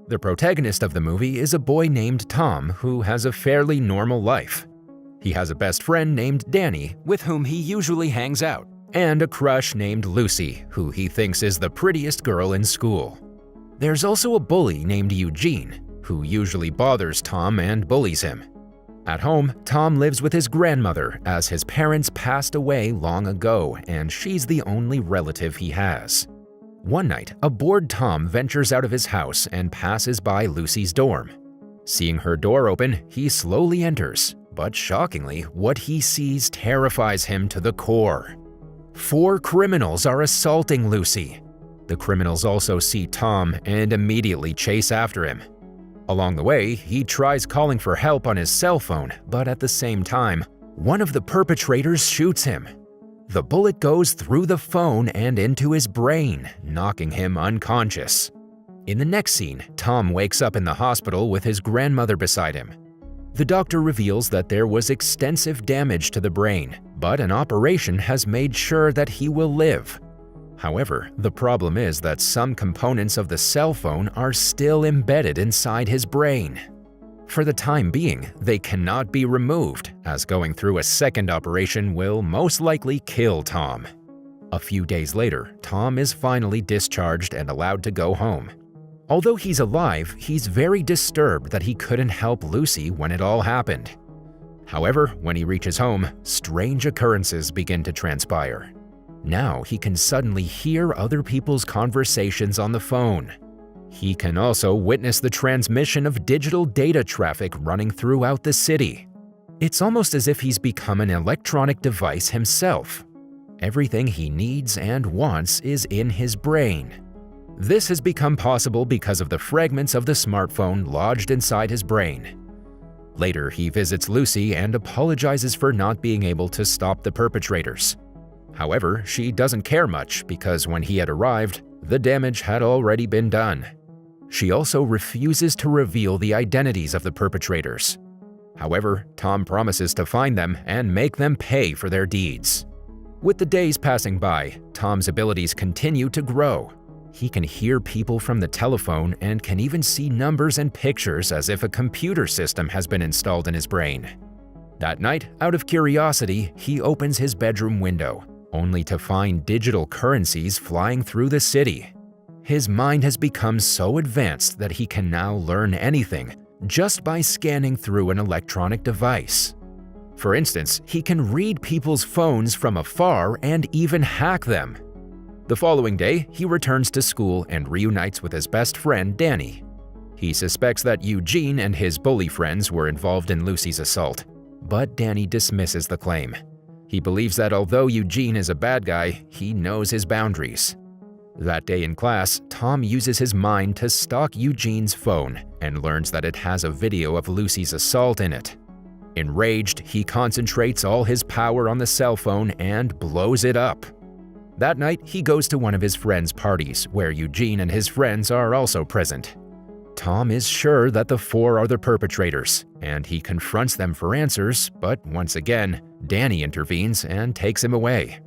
The protagonist of the movie is a boy named Tom who has a fairly normal life. He has a best friend named Danny, with whom he usually hangs out, and a crush named Lucy, who he thinks is the prettiest girl in school. There's also a bully named Eugene, who usually bothers Tom and bullies him. At home, Tom lives with his grandmother as his parents passed away long ago and she's the only relative he has. One night, a bored Tom ventures out of his house and passes by Lucy's dorm. Seeing her door open, he slowly enters, but shockingly, what he sees terrifies him to the core. 4 criminals are assaulting Lucy. The criminals also see Tom and immediately chase after him. Along the way, he tries calling for help on his cell phone, but at the same time, one of the perpetrators shoots him. The bullet goes through the phone and into his brain, knocking him unconscious. In the next scene, Tom wakes up in the hospital with his grandmother beside him. The doctor reveals that there was extensive damage to the brain, but an operation has made sure that he will live. However, the problem is that some components of the cell phone are still embedded inside his brain. For the time being, they cannot be removed, as going through a second operation will most likely kill Tom. A few days later, Tom is finally discharged and allowed to go home. Although he's alive, he's very disturbed that he couldn't help Lucy when it all happened. However, when he reaches home, strange occurrences begin to transpire. Now he can suddenly hear other people's conversations on the phone. He can also witness the transmission of digital data traffic running throughout the city. It's almost as if he's become an electronic device himself. Everything he needs and wants is in his brain. This has become possible because of the fragments of the smartphone lodged inside his brain. Later, he visits Lucy and apologizes for not being able to stop the perpetrators. However, she doesn't care much because when he had arrived, the damage had already been done. She also refuses to reveal the identities of the perpetrators. However, Tom promises to find them and make them pay for their deeds. With the days passing by, Tom's abilities continue to grow. He can hear people from the telephone and can even see numbers and pictures as if a computer system has been installed in his brain. That night, out of curiosity, he opens his bedroom window, only to find digital currencies flying through the city. His mind has become so advanced that he can now learn anything just by scanning through an electronic device. For instance, he can read people's phones from afar and even hack them. The following day, he returns to school and reunites with his best friend, Danny. He suspects that Eugene and his bully friends were involved in Lucy's assault, but Danny dismisses the claim. He believes that although Eugene is a bad guy, he knows his boundaries. That day in class, Tom uses his mind to stalk Eugene's phone and learns that it has a video of Lucy's assault in it. Enraged, he concentrates all his power on the cell phone and blows it up. That night, he goes to one of his friends' parties where Eugene and his friends are also present. Tom is sure that the 4 are the perpetrators, and he confronts them for answers, but once again, Danny intervenes and takes him away.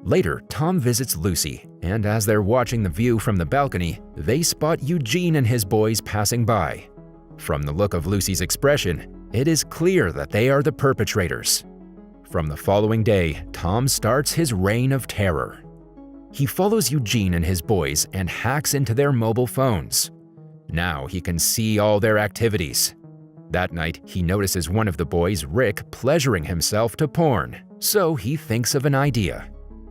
Later, Tom visits Lucy, and as they're watching the view from the balcony, they spot Eugene and his boys passing by. From the look of Lucy's expression, it is clear that they are the perpetrators. From the following day, Tom starts his reign of terror. He follows Eugene and his boys and hacks into their mobile phones. Now he can see all their activities. That night, he notices one of the boys, Rick, pleasuring himself to porn, so he thinks of an idea.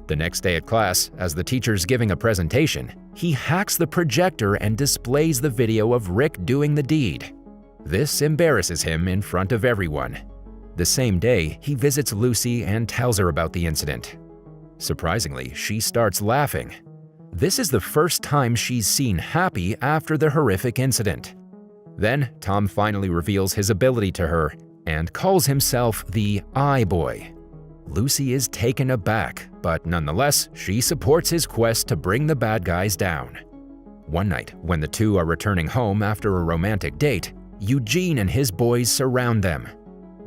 The next day at class, as the teacher's giving a presentation, he hacks the projector and displays the video of Rick doing the deed. This embarrasses him in front of everyone. The same day, he visits Lucy and tells her about the incident. Surprisingly, she starts laughing. This is the first time she's seen happy after the horrific incident. Then, Tom finally reveals his ability to her and calls himself the IBoy. Lucy is taken aback, but nonetheless, she supports his quest to bring the bad guys down. One night, when the two are returning home after a romantic date, Eugene and his boys surround them.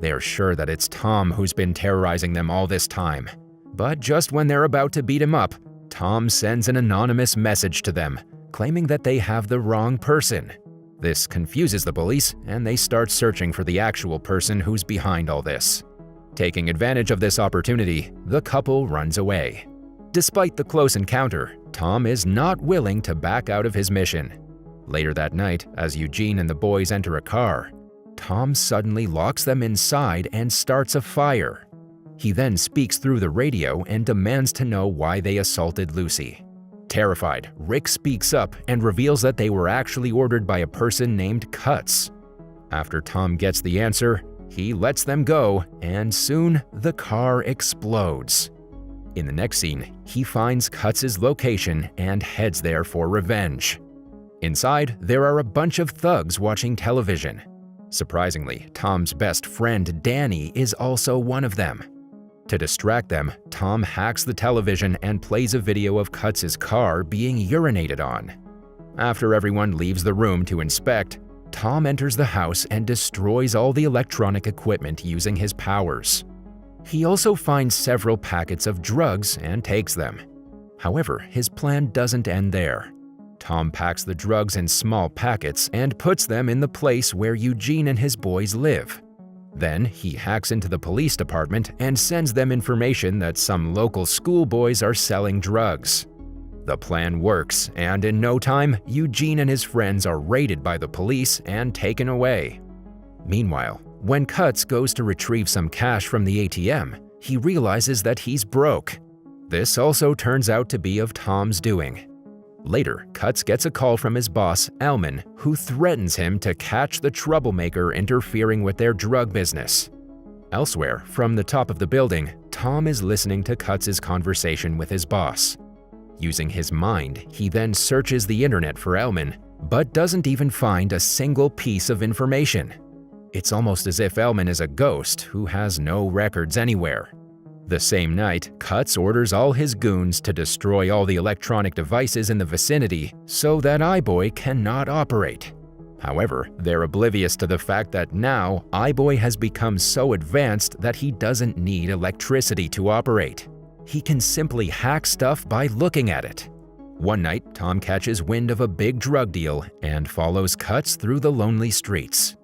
They're sure that it's Tom who's been terrorizing them all this time. But just when they're about to beat him up, Tom sends an anonymous message to them, claiming that they have the wrong person. This confuses the police, and they start searching for the actual person who's behind all this. Taking advantage of this opportunity, the couple runs away. Despite the close encounter, Tom is not willing to back out of his mission. Later that night, as Eugene and the boys enter a car, Tom suddenly locks them inside and starts a fire. He then speaks through the radio and demands to know why they assaulted Lucy. Terrified, Rick speaks up and reveals that they were actually ordered by a person named Cuts. After Tom gets the answer, he lets them go, and soon the car explodes. In the next scene, he finds Cuts' location and heads there for revenge. Inside, there are a bunch of thugs watching television. Surprisingly, Tom's best friend Danny is also one of them. To distract them, Tom hacks the television and plays a video of Cuts' car being urinated on. After everyone leaves the room to inspect, Tom enters the house and destroys all the electronic equipment using his powers. He also finds several packets of drugs and takes them. However, his plan doesn't end there. Tom packs the drugs in small packets and puts them in the place where Eugene and his boys live. Then he hacks into the police department and sends them information that some local schoolboys are selling drugs. The plan works, and in no time, Eugene and his friends are raided by the police and taken away. Meanwhile, when Cuts goes to retrieve some cash from the ATM, he realizes that he's broke. This also turns out to be of Tom's doing. Later, Cuts gets a call from his boss, Elman, who threatens him to catch the troublemaker interfering with their drug business. Elsewhere, from the top of the building, Tom is listening to Cuts' conversation with his boss. Using his mind, he then searches the internet for Elman, but doesn't even find a single piece of information. It's almost as if Elman is a ghost who has no records anywhere. The same night, Cuts orders all his goons to destroy all the electronic devices in the vicinity so that IBoy cannot operate. However, they're oblivious to the fact that now IBoy has become so advanced that he doesn't need electricity to operate. He can simply hack stuff by looking at it. One night, Tom catches wind of a big drug deal and follows Cuts through the lonely streets.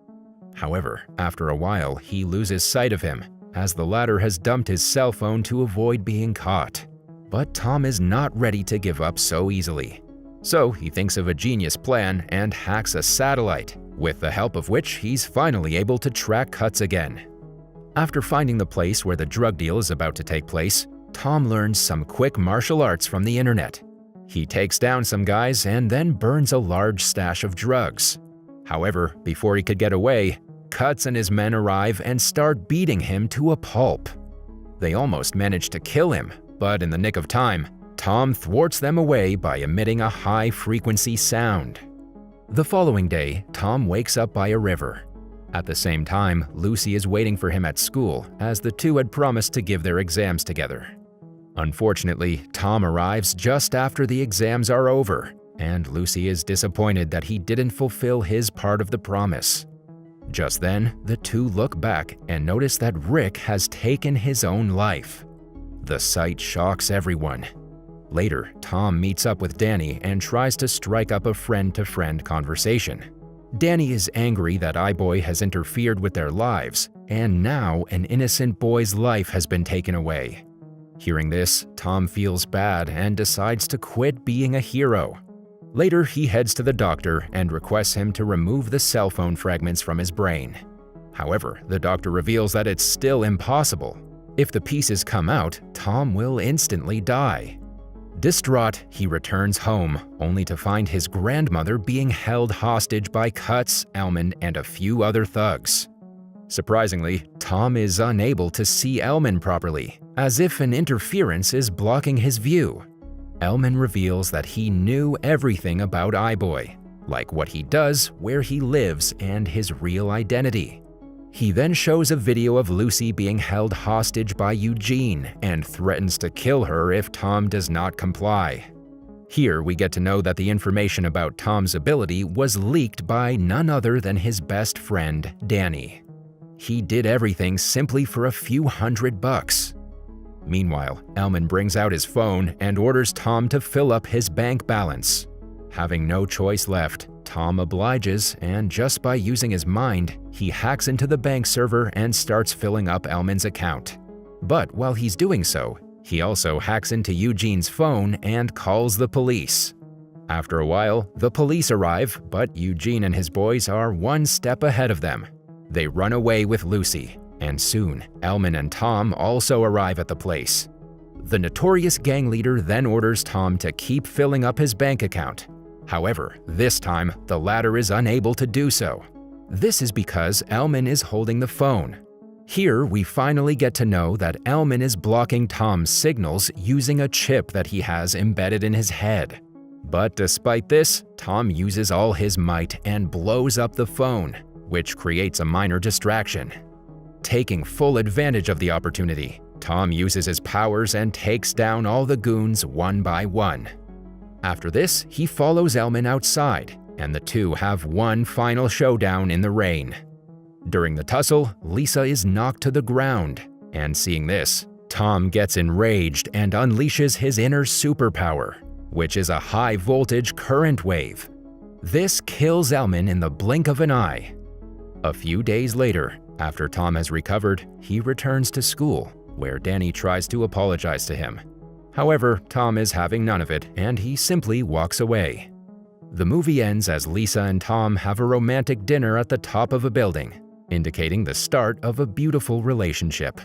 However, after a while, he loses sight of him, as the latter has dumped his cell phone to avoid being caught. But Tom is not ready to give up so easily. So he thinks of a genius plan and hacks a satellite, with the help of which he's finally able to track Cuts again. After finding the place where the drug deal is about to take place, Tom learns some quick martial arts from the internet. He takes down some guys and then burns a large stash of drugs. However, before he could get away, Cuts and his men arrive and start beating him to a pulp. They almost manage to kill him, but in the nick of time, Tom thwarts them away by emitting a high-frequency sound. The following day, Tom wakes up by a river. At the same time, Lucy is waiting for him at school, as the two had promised to give their exams together. Unfortunately, Tom arrives just after the exams are over, and Lucy is disappointed that he didn't fulfill his part of the promise. Just then, the two look back and notice that Rick has taken his own life. The sight shocks everyone. Later, Tom meets up with Danny and tries to strike up a friend-to-friend conversation. Danny is angry that IBoy has interfered with their lives, and now an innocent boy's life has been taken away. Hearing this, Tom feels bad and decides to quit being a hero. Later, he heads to the doctor and requests him to remove the cell phone fragments from his brain. However, the doctor reveals that it's still impossible. If the pieces come out, Tom will instantly die. Distraught, he returns home, only to find his grandmother being held hostage by Cuts, Elman, and a few other thugs. Surprisingly, Tom is unable to see Elman properly, as if an interference is blocking his view. Elman reveals that he knew everything about IBoy, like what he does, where he lives, and his real identity. He then shows a video of Lucy being held hostage by Eugene and threatens to kill her if Tom does not comply. Here we get to know that the information about Tom's ability was leaked by none other than his best friend, Danny. He did everything simply for a few $100. Meanwhile, Elman brings out his phone and orders Tom to fill up his bank balance. Having no choice left, Tom obliges, and just by using his mind, he hacks into the bank server and starts filling up Elman's account. But while he's doing so, he also hacks into Eugene's phone and calls the police. After a while, the police arrive, but Eugene and his boys are one step ahead of them. They run away with Lucy, and soon, Elman and Tom also arrive at the place. The notorious gang leader then orders Tom to keep filling up his bank account. However, this time, the latter is unable to do so. This is because Elman is holding the phone. Here, we finally get to know that Elman is blocking Tom's signals using a chip that he has embedded in his head. But despite this, Tom uses all his might and blows up the phone, which creates a minor distraction. Taking full advantage of the opportunity, Tom uses his powers and takes down all the goons one by one. After this, he follows Elman outside, and the two have one final showdown in the rain. During the tussle, Lisa is knocked to the ground, and seeing this, Tom gets enraged and unleashes his inner superpower, which is a high-voltage current wave. This kills Elman in the blink of an eye. A few days later, after Tom has recovered, he returns to school, where Danny tries to apologize to him. However, Tom is having none of it, and he simply walks away. The movie ends as Lisa and Tom have a romantic dinner at the top of a building, indicating the start of a beautiful relationship.